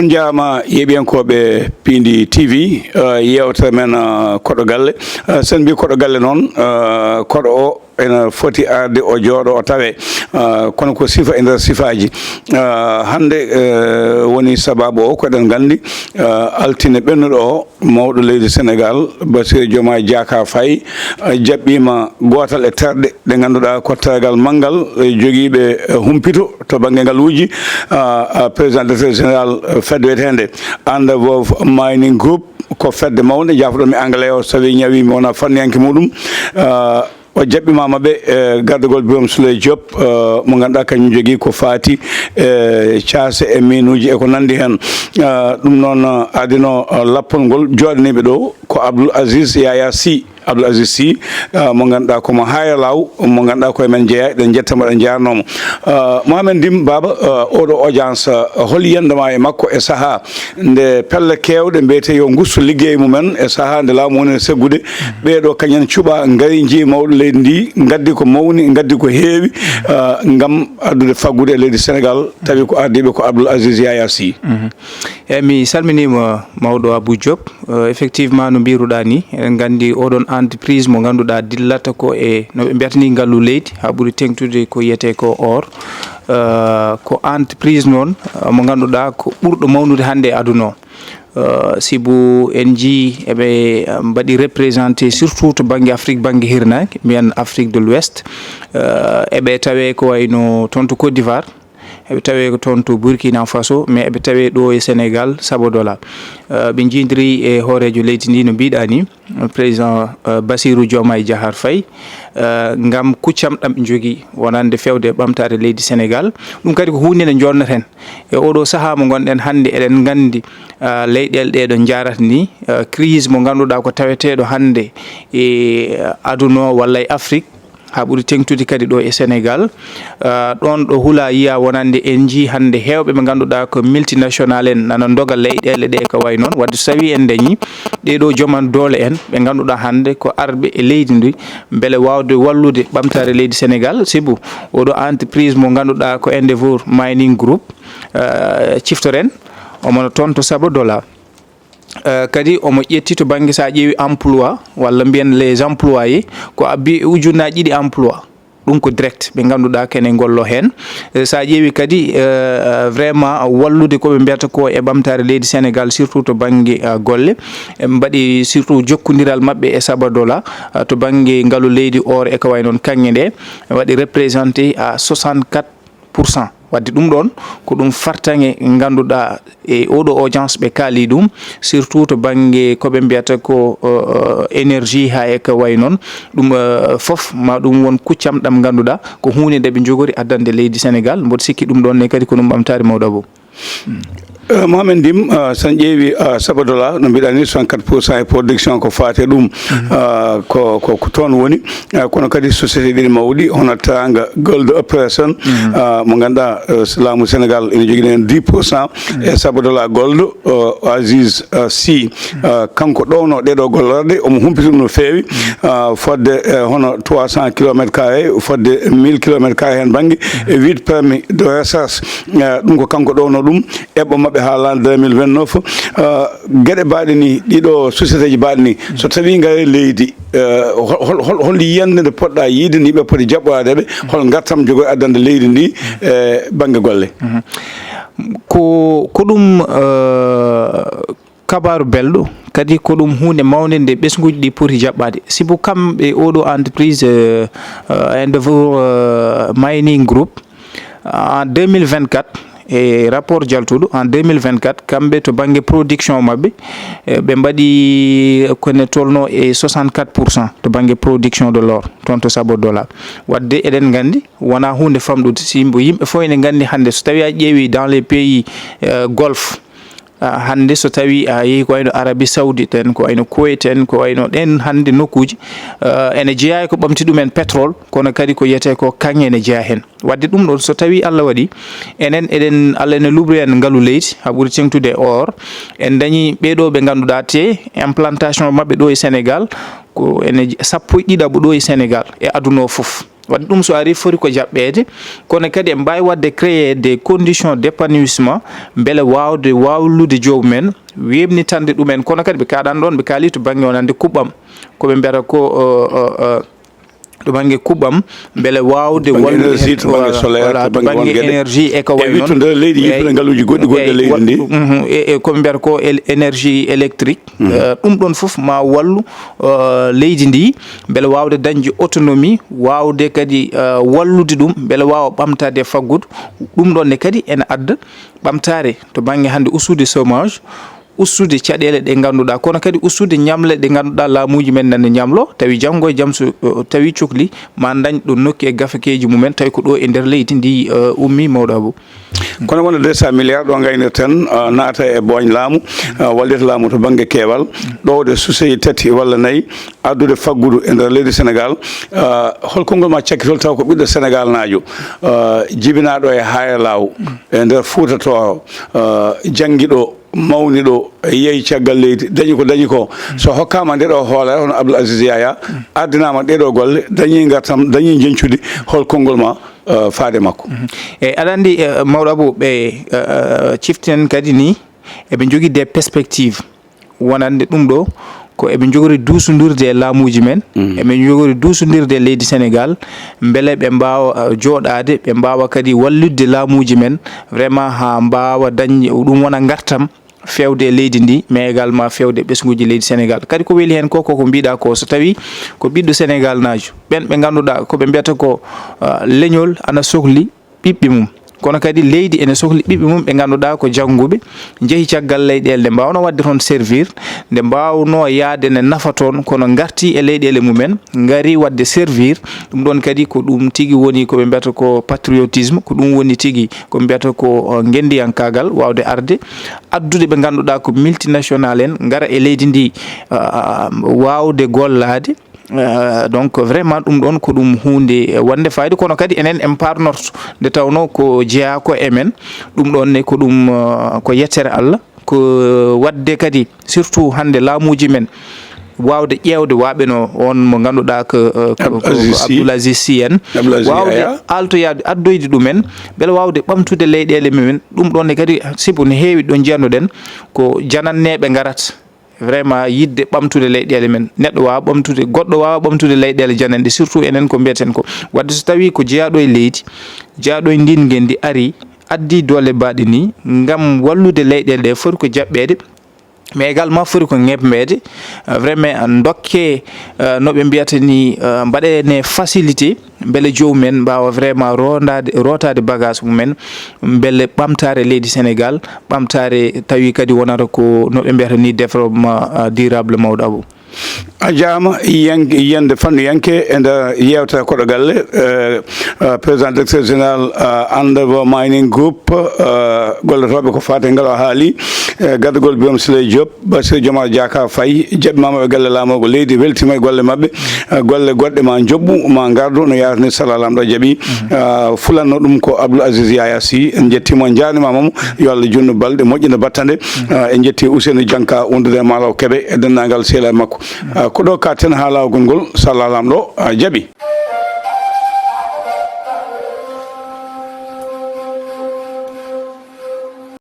on jaama yeɓiyankoɓe Pindi TV yewtere men koɗo galle sen mbi koɗo galle noon koɗo o ene foti arde o jooɗo o tawe kono ko sifa e nder sifaji hande woni sababu o koɗen gandi altine ɓennuɗo o mawɗo leydi Sénégal Bassirou Diomaye Diakhar Faye jaɓɓima gotal e terɗe ɗe ganduɗa ko tergal manggal joguiɓe humpito to banggue ngaluji président directeur général fedde wiyetede Andavov Mining Group ko fedde mawde jafoɗon mi anglais o so tawi ñawimi wona fanniyanke muɗum o jaɓɓimama ɓe gardugol Birame Souleye Diop mo ganduɗa kañum jogui ko fati caase e minuji e ko nandi hen ɗum noon adino lappol ngol joɗaniɓe ɗo ko Abdoul Aziz Yaya Sy Abdoul Aziz Sy mo ganduɗa komo haya law mo ganduɗa koye men jeeya ɗen jettamo ɗen jarnomo Mohamed Ndim Baba oɗo audience hol yiyandema e makko e saaha nde pelle kewɗe mbiyete yo gusto liggey mumen e saaha nde laamu woni seggude ɓeɗo kañen cuuɓa gaari jii mawɗo leydi ndi gaddi ko mawni gaddi ko heewi gam addude faggude e leydi Sénégal tawi ko ardiɓe ko Abdoul Aziz Yaya Sy mi salminima mawɗo Abou Diop effectivement no mbiruɗa ni eɗen gandi oɗon entreprise mo ganduɗa dillata ko e no ɓe mbiyatani ngallu leydi ha ɓuuri tengtude ko yiyete ko or ko entreprise noon mo ganduɗa ko ɓurɗo mawnude hande e aduna o sibu en jii eɓe mbaɗi représenté surtout to banggue Afrique banggue hirnaki mbiyan Afrique de l'Ouest eɓe tawe ko wayno toon to Côte d'Ivoire eɓe tawe toon to Burkina Faso mais eɓe tawe ɗo e Sénégal Sabodola ɓe jidiri e hoorejo leydi ndi no mbiɗa ni président Bassirou Diomaye Diakhar Faye gam kuccam ɗam ɓe jogui wonande fewde ɓamtare leydi Sénégal ɗum kadi ko hunde nde jonnoten e oɗo saaha mo gonɗen hande eɗen gandi leyɗele ɗe ɗo jarata ni crise mo ganduɗa ko taweteɗo hande e aduna walla e Afrique ha ɓuuri tengtude kadi ɗo e Sénégal ɗon ɗo huula yiya wonande en jii hande hewɓe ɓe ganduɗa ko multinational en nana doga leyɗele ɗe ko way noon wadde so tawi en dañi ɗeɗo jooman doole en ɓe ganduɗa hande ko arɓe e leydi ndi beele wawde wallude ɓamtare leydi Sénégal sibu oɗo entreprise mo ganduɗa ko Endeavour Mining Group ciftoren omo toon to Sabodola kadi omo ƴetti to banggue sa ƴeewi emploi walla mbiyen les employés ko abbi ujunnaji ɗiɗi emploi ɗum ko direct ɓe ganduɗa kene gollo hen sa ƴeewi kadi vraiment wallude koɓe mbiyata ko e ɓamtare leydi Sénégal surtout to banggue golle mbaɗi surtout jokkodiral mabɓe e Sabodola to banggue ngaalu leydi or e ko way noon kanŋe ɗe waɗi représenté à 64%. wadde ɗum ɗon ko ɗum fartange ganduɗa e oɗo audience ɓe kaali ɗum surtout to banggue koɓe mbiyata ko énergie ha e ko way noon ɗum foof ma ɗum won kuccam ɗam ganduɗa ko hunde nde ɓe jogori addande leydi Sénégal mboɗo sikki ɗum ɗon ne kadi ko ɗum ɓamtare mawɗo Abou Mohamed Ndim sen ƴeewi Sabodola no mbiɗa ni 64% e production ko fate ɗum ko toon woni kono kadi société ɗiɗi mawɗi hono Teranga Gold Operation mo ganduɗa laamu Sénégal ene jogui hen 10% e Sabodola Gold Aziz Sy kanko ɗowno ɗeɗo gollorɗe omo humpiti ɗum no feewi fodde hono 300 kilométre carré fodde 1000 kilométre carré hen banggue e 8 permis de recherche ɗum ko kanko ɗowno ɗum eɓɓo mabɓe ha lan 2029 gueɗe mbaɗe ni ɗiɗo société ji mbaɗe ni so tawi gaari leydi hol yiyande nde poɗɗa yiide ni ɓe poti jaɓɓoradeɓe hol gartam jogoy addande leydi ndi banggue golle ko ɗum kabaru belɗo kadi ko ɗum hunde mawde nde ɓesguji ɗi poti jaɓɓade sibu kamɓe oɗo entreprise Endeavour Mining Group en 2024 e rapport jaltuɗo en 2024 kamɓe to banggue production mabɓe ɓe mbaɗi kone tolno e 64% to banggue production de l'or toon to Sabodola wadde eɗen gandi wona hunde famɗude simbo yimɓe fo ene gandi hande so tawi a ƴeewi dans les pays golfe hande so tawi a yeehi ko wayno Arabie Saoudite en ko wayno Kuwait en ko wayno ɗen hande nokkuji ene jeeya ko ɓamti ɗumen pétrole kono kadi ko yiyete ko kanŋe ene jeeya hen wadde ɗum ɗon so tawi Allah waɗi enen eɗen Allah ene lubri en ngaalu leydi ha ɓuuri tengtude or en dañi ɓeɗo ɓe ganduɗa te implantation mabɓe ɗo e Sénégal ko ene sappo e ɗiɗaɓo ɗo e Sénégal e aduna o foof wadde ɗum so ari foti ko jaɓɓede kono kadi en mbawi wadde créer des conditions d'épanouissement beele wawde wawlude jomumen webnitande ɗumen kono kadi ɓe kaɗan ɗon ɓe kaali to banggue wonande kuɓɓam koɓe mbiyata ko to banggue kuɓɓam beele wawde wallude to banggue énergie e ko way non to leydi yiɓɓe ngaluji goɗɗi goɗɗi leydi ndi koɓe mbiyata ko énergie électrique ɗum ɗon foof ma wallu leydi ndi beele wawde dañde autonomie wawde kadi wallude ɗum beele wawa ɓamtade faggudu ɗum ɗon ne kadi ene adda ɓamtare to banggue hande usude chômage ustude caɗele ɗe ganduɗa kono kadi ustude ñamle ɗe ganduɗa laamuji men nane ñamlo tawi janggo e jaam so tawi cohli ma dañ ɗo nokki e gafekeji mumen tawi ko ɗo e nder leydi ndi ummi mawɗo Abou kono wona 200 milliards ɗo gaynirten naata e boñ laamu wallita laamu to banggue keewal ɗowde suseyi tati walla nayyi addude faggudu e nder leydi Sénégal holkongol ma cakkitol taw ko ɓiɗɗo Sénégal naajo jibinaɗo e haaya law e nder Fouta to jangguiɗo mawni ɗo yeeyi caggal leydi dañi ko so hokkama ndeɗo hoolare hono Abdoul Aziz Yaya addinama ɗeɗo golle dañi gartam dañi jencude holkongol ma faade makko e aɗa andi mawɗo Abou ɓe ciftinen kadi ni eɓe jogui des perspectives wonande ɗum ɗo ko eɓe jogori duusodirde e laamuji men eɓe jogori duusodirde e leydi Sénégal beele ɓe mbawa jooɗade ɓe mbawa kadi wallidde laamuji men vraiment ha mbawa dañde ɗum wona gartam fewde e leydi ndi mais également fewde ɓesguji leydi Sénégal kadi ko weeli hen ko koko mbiɗa ko so tawi ko ɓiɗɗo Sénégal najo ɓen ɓe ganduɗa koɓe mbiyata ko leñol ana sohli ɓiɓɓe mum kono kadi leydi ene sohli ɓiɓɓe mum ɓe ganduɗa ko jangguɓe jeehi caggal leyɗele nde mbawno wadde toon servir nde mbawno yaade ne nafa toon kono garti e leyɗele mumen gaari wadde servir ɗum ɗon kadi ko ɗum tigui woni koɓe mbiyata ko patriotisme ko ɗum woni tigui ko mbiyata ko guendiyankagal wawde arde addude ɓe ganduɗa ko multinational en gara e leydi ndi wawde gollade donc vraiment ɗum ɗon ko ɗum hunde wonde fayida kono kadi enen en parnorto nde tawno ko jeeya ko emen ɗum ɗon ne ko ɗum ko yettere Allah ko wadde kadi surtout hande laamuji men wawde ƴewde waɓeno on mo ganduɗa ko Abdoul Aziz Sy en wawde altoyade addoyde ɗumen beele wawde ɓamtude leyɗele mumen ɗum ɗon ne kadi sibu ne heewi ɗo jiyannoɗen ko jananneɓe garat vraiment yidde ɓamtude leyɗele men neɗɗo wawa ɓamtude goɗɗo wawa ɓamtude leyɗele jananɗe surtout enen ko mbiyeten ko wadde so tawi ko jeeyaɗo e leydi jeeyaɗo e ndin ngendi ari addi doole mbaɗi ni gam wallude leyɗele ɗe foti ko jaɓɓede mais également foti ko ŋeɓmede vraiment dokke no ɓe mbiyata ni mbaɗene facilité beele jomumen mbawa vraiment rotade bagage mumen beele ɓamtare leydi Sénégal ɓamtare tawi kadi wonata ko no ɓe mbiyata ni développement durable mawɗo Abou a jaama yiyande fannu yanke e nder yewtere koɗo galle président directeur général Endeavour Mining Group gollotoɓe ko fate ngal o haali gaddagol Birame Souleye Diop Bassirou Diomaye Diakhar Faye jaɓɓimama e galle laamogo leydi weltima e golle mabɓe golle goɗɗe ma jobbu ma gardu no yarini sala lamɗo jaaɓi fulanno ɗum ko Abdoul Aziz Yaya Sy en jettimo jarnimamamo yo Allah junnu balɗe moƴƴina battande en jetti Ousseynou Dianka wondude Malaw Keɓe e dendagal seela makko ko ɗo ka ten ha lawgol ngol sala lamɗo jaaɓi